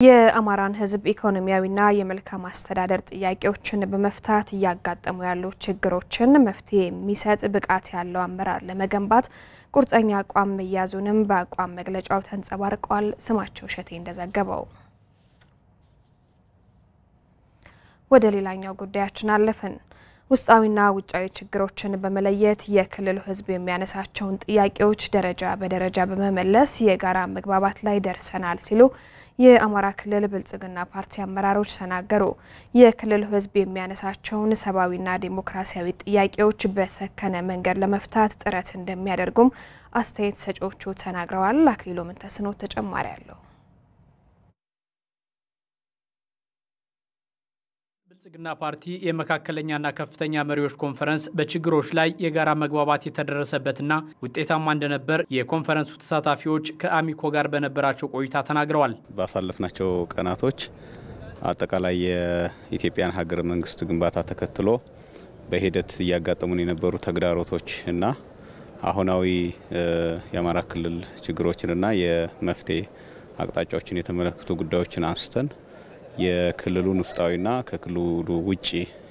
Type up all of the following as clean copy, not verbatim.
የአማራን ህዝብ ኢኮኖሚያዊና የመልካም አስተዳደር ጥያቄዎችን በመፍታት ያጋጠሙ ያሉ ችግሮችን መፍትሄ የሚሰጥ ብቃት ያለው አመራር ለመገንባት ቁርጠኛ አቋም መያዙንም በአቋም መግለጫው ተንጸባርቋል። ስማቸው ሸቴ እንደዘገበው ወደ ሌላኛው ጉዳያችን አለፈን። ውስጣዊና ውጫዊ ችግሮችን በመለየት የክልሉ ህዝብ የሚያነሳቸውን ጥያቄዎች ደረጃ በደረጃ በመመለስ የጋራ መግባባት ላይ ደርሰናል ሲሉ የአማራ ክልል ብልጽግና ፓርቲ አመራሮች ተናገሩ። የክልሉ ህዝብ የሚያነሳቸውን ሰባዊና ዲሞክራሲያዊ ጥያቄዎች በሰከነ መንገድ ለመፍታት ጥረት እንደሚያደርጉም አስተያየት ሰጪዎቹ ተናግረዋል። አክሊሉ ምንተስኖ ተጨማሪ አለው። ብልጽግና ፓርቲ የመካከለኛና ከፍተኛ መሪዎች ኮንፈረንስ በችግሮች ላይ የጋራ መግባባት የተደረሰበትና ውጤታማ እንደነበር የኮንፈረንሱ ተሳታፊዎች ከአሚኮ ጋር በነበራቸው ቆይታ ተናግረዋል። ባሳለፍናቸው ቀናቶች አጠቃላይ የኢትዮጵያን ሀገረ መንግስት ግንባታ ተከትሎ በሂደት ያጋጠሙን የነበሩ ተግዳሮቶች እና አሁናዊ የአማራ ክልል ችግሮችንና የመፍትሄ አቅጣጫዎችን የተመለከቱ ጉዳዮችን አንስተን የክልሉን ውስጣዊና ከክልሉ ውጪ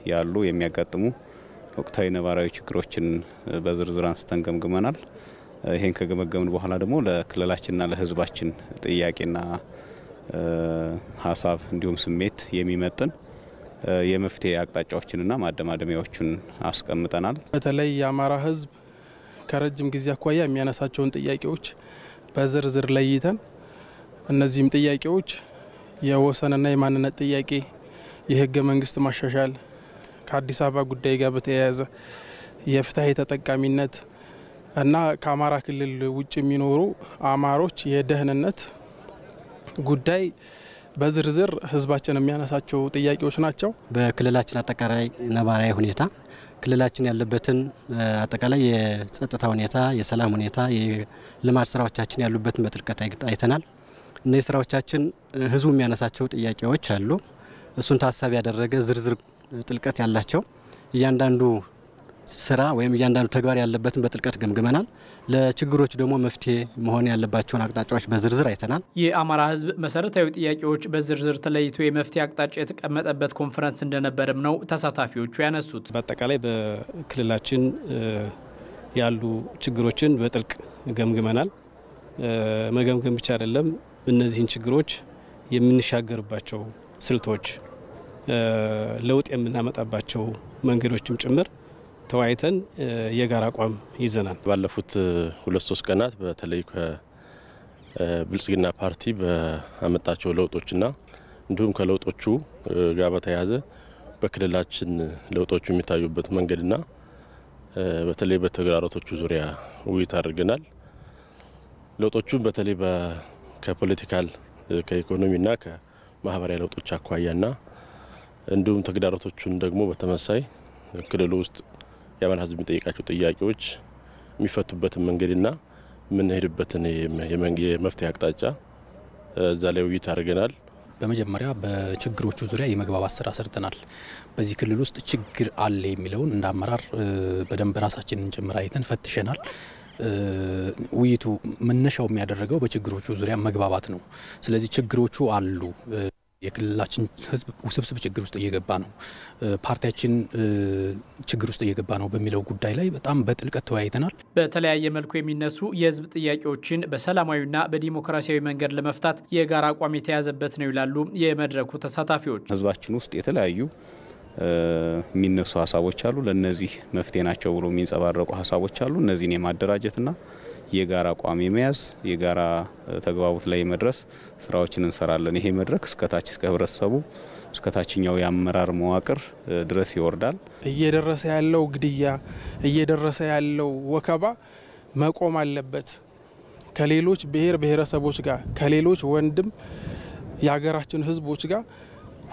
ያሉ የሚያጋጥሙ ወቅታዊ ነባራዊ ችግሮችን በዝርዝር አንስተን ገምግመናል። ይሄን ከገመገምን በኋላ ደግሞ ለክልላችንና ለህዝባችን ጥያቄና ሀሳብ እንዲሁም ስሜት የሚመጥን የመፍትሄ አቅጣጫዎችንና ማደማደሚያዎችን አስቀምጠናል። በተለይ የአማራ ህዝብ ከረጅም ጊዜ አኳያ የሚያነሳቸውን ጥያቄዎች በዝርዝር ለይተን እነዚህም ጥያቄዎች የወሰንና የማንነት ጥያቄ፣ የህገ መንግስት ማሻሻል፣ ከአዲስ አበባ ጉዳይ ጋር በተያያዘ የፍትሃዊ ተጠቃሚነት እና ከአማራ ክልል ውጭ የሚኖሩ አማሮች የደህንነት ጉዳይ በዝርዝር ህዝባችን የሚያነሳቸው ጥያቄዎች ናቸው። በክልላችን አጠቃላይ ነባራዊ ሁኔታ ክልላችን ያለበትን አጠቃላይ የጸጥታ ሁኔታ፣ የሰላም ሁኔታ፣ የልማት ስራዎቻችን ያሉበትን በጥልቀት አይተናል። እነዚህ ስራዎቻችን ህዝቡ የሚያነሳቸው ጥያቄዎች አሉ። እሱን ታሳቢ ያደረገ ዝርዝር ጥልቀት ያላቸው እያንዳንዱ ስራ ወይም እያንዳንዱ ተግባር ያለበትን በጥልቀት ገምግመናል። ለችግሮች ደግሞ መፍትሄ መሆን ያለባቸውን አቅጣጫዎች በዝርዝር አይተናል። የአማራ ህዝብ መሰረታዊ ጥያቄዎች በዝርዝር ተለይቶ የመፍትሄ አቅጣጫ የተቀመጠበት ኮንፈረንስ እንደነበረም ነው ተሳታፊዎቹ ያነሱት። በአጠቃላይ በክልላችን ያሉ ችግሮችን በጥልቅ ገምግመናል። መገምገም ብቻ አይደለም፣ እነዚህን ችግሮች የምንሻገርባቸው ስልቶች፣ ለውጥ የምናመጣባቸው መንገዶችም ጭምር ተወያይተን የጋራ አቋም ይዘናል። ባለፉት 2-3 ቀናት በተለይ ከብልጽግና ፓርቲ በአመጣቸው ለውጦችና እንዲሁም ከለውጦቹ ጋር በተያያዘ በክልላችን ለውጦቹ የሚታዩበት መንገድና በተለይ በተግዳሮቶቹ ዙሪያ ውይይት አድርገናል። ለውጦቹን በተለይ ከፖለቲካል ከኢኮኖሚና ከማህበራዊ ለውጦች አኳያና እንዲሁም ተግዳሮቶቹን ደግሞ በተመሳይ ክልሉ ውስጥ የአማራ ህዝብ የሚጠይቃቸው ጥያቄዎች የሚፈቱበትን መንገድና የምንሄድበትን የመፍትሄ አቅጣጫ እዛ ላይ ውይይት አድርገናል። በመጀመሪያ በችግሮቹ ዙሪያ የመግባባት ስራ ሰርተናል። በዚህ ክልል ውስጥ ችግር አለ የሚለውን እንደ አመራር በደንብ ራሳችንን ጭምር አይተን ፈትሸናል። ውይይቱ መነሻው የሚያደርገው በችግሮቹ ዙሪያ መግባባት ነው። ስለዚህ ችግሮቹ አሉ። የክልላችን ህዝብ ውስብስብ ችግር ውስጥ እየገባ ነው፣ ፓርቲያችን ችግር ውስጥ እየገባ ነው በሚለው ጉዳይ ላይ በጣም በጥልቀት ተወያይተናል። በተለያየ መልኩ የሚነሱ የህዝብ ጥያቄዎችን በሰላማዊና በዲሞክራሲያዊ መንገድ ለመፍታት የጋራ አቋም የተያዘበት ነው ይላሉ የመድረኩ ተሳታፊዎች። ህዝባችን ውስጥ የተለያዩ የሚነሱ ሀሳቦች አሉ። ለነዚህ መፍትሄ ናቸው ብሎ የሚንጸባረቁ ሀሳቦች አሉ። እነዚህን የማደራጀትና የጋራ አቋም የመያዝ የጋራ ተግባቦት ላይ መድረስ ስራዎችን እንሰራለን። ይሄ መድረክ እስከታች እስከ ህብረተሰቡ እስከታችኛው የአመራር መዋቅር ድረስ ይወርዳል። እየደረሰ ያለው ግድያ፣ እየደረሰ ያለው ወከባ መቆም አለበት። ከሌሎች ብሔረሰቦች ጋር ከሌሎች ወንድም የሀገራችን ህዝቦች ጋር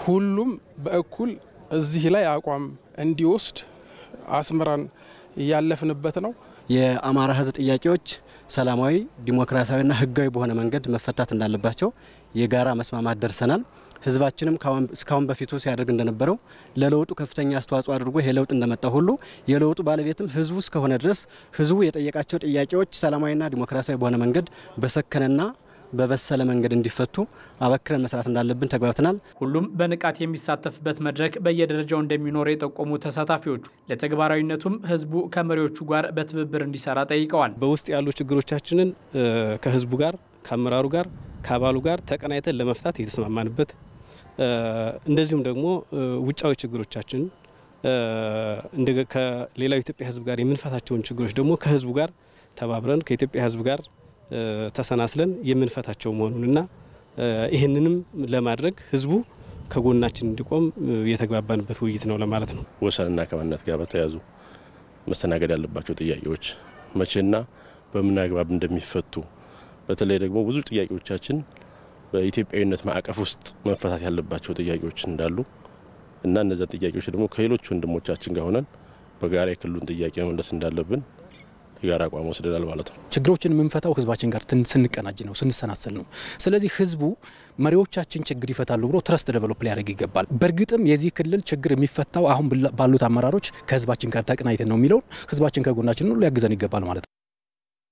ሁሉም በእኩል እዚህ ላይ አቋም እንዲወስድ አስምራን ያለፍንበት ነው። የአማራ ህዝብ ጥያቄዎች ሰላማዊ ዲሞክራሲያዊና ህጋዊ በሆነ መንገድ መፈታት እንዳለባቸው የጋራ መስማማት ደርሰናል። ህዝባችንም እስካሁን በፊቱ ሲያደርግ እንደነበረው ለለውጡ ከፍተኛ አስተዋጽኦ አድርጎ ይሄ ለውጥ እንደመጣ ሁሉ የለውጡ ባለቤትም ህዝቡ እስከሆነ ድረስ ህዝቡ የጠየቃቸው ጥያቄዎች ሰላማዊና ዲሞክራሲያዊ በሆነ መንገድ በሰከነና በበሰለ መንገድ እንዲፈቱ አበክረን መስራት እንዳለብን ተግባብተናል። ሁሉም በንቃት የሚሳተፍበት መድረክ በየደረጃው እንደሚኖር የጠቆሙ ተሳታፊዎቹ ለተግባራዊነቱም ህዝቡ ከመሪዎቹ ጋር በትብብር እንዲሰራ ጠይቀዋል። በውስጥ ያሉ ችግሮቻችንን ከህዝቡ ጋር ከአመራሩ ጋር ከአባሉ ጋር ተቀናይተን ለመፍታት የተስማማንበት እንደዚሁም ደግሞ ውጫዊ ችግሮቻችን ከሌላው ኢትዮጵያ ህዝብ ጋር የምንፈታቸውን ችግሮች ደግሞ ከህዝቡ ጋር ተባብረን ከኢትዮጵያ ህዝብ ጋር ተሰናስለን የምንፈታቸው መሆኑንና ይህንንም ለማድረግ ህዝቡ ከጎናችን እንዲቆም የተግባባንበት ውይይት ነው ለማለት ነው። ወሰንና ከማንነት ጋር በተያያዙ መስተናገድ ያለባቸው ጥያቄዎች መቼና በምን አግባብ እንደሚፈቱ በተለይ ደግሞ ብዙ ጥያቄዎቻችን በኢትዮጵያዊነት ማዕቀፍ ውስጥ መፈታት ያለባቸው ጥያቄዎች እንዳሉ እና እነዚህ ጥያቄዎች ደግሞ ከሌሎች ወንድሞቻችን ጋር ሆነን በጋራ የክልሉን ጥያቄ መመለስ እንዳለብን የጋራ አቋም ወስደናል ማለት ነው። ችግሮችን የምንፈታው ህዝባችን ጋር ስንቀናጅ ነው፣ ስንሰናሰል ነው። ስለዚህ ህዝቡ መሪዎቻችን ችግር ይፈታሉ ብሎ ትረስት ዴቨሎፕ ሊያደርግ ይገባል። በእርግጥም የዚህ ክልል ችግር የሚፈታው አሁን ባሉት አመራሮች ከህዝባችን ጋር ተቀናይተን ነው የሚለው ህዝባችን ከጎናችን ነው ሊያግዘን ይገባል ማለት ነው።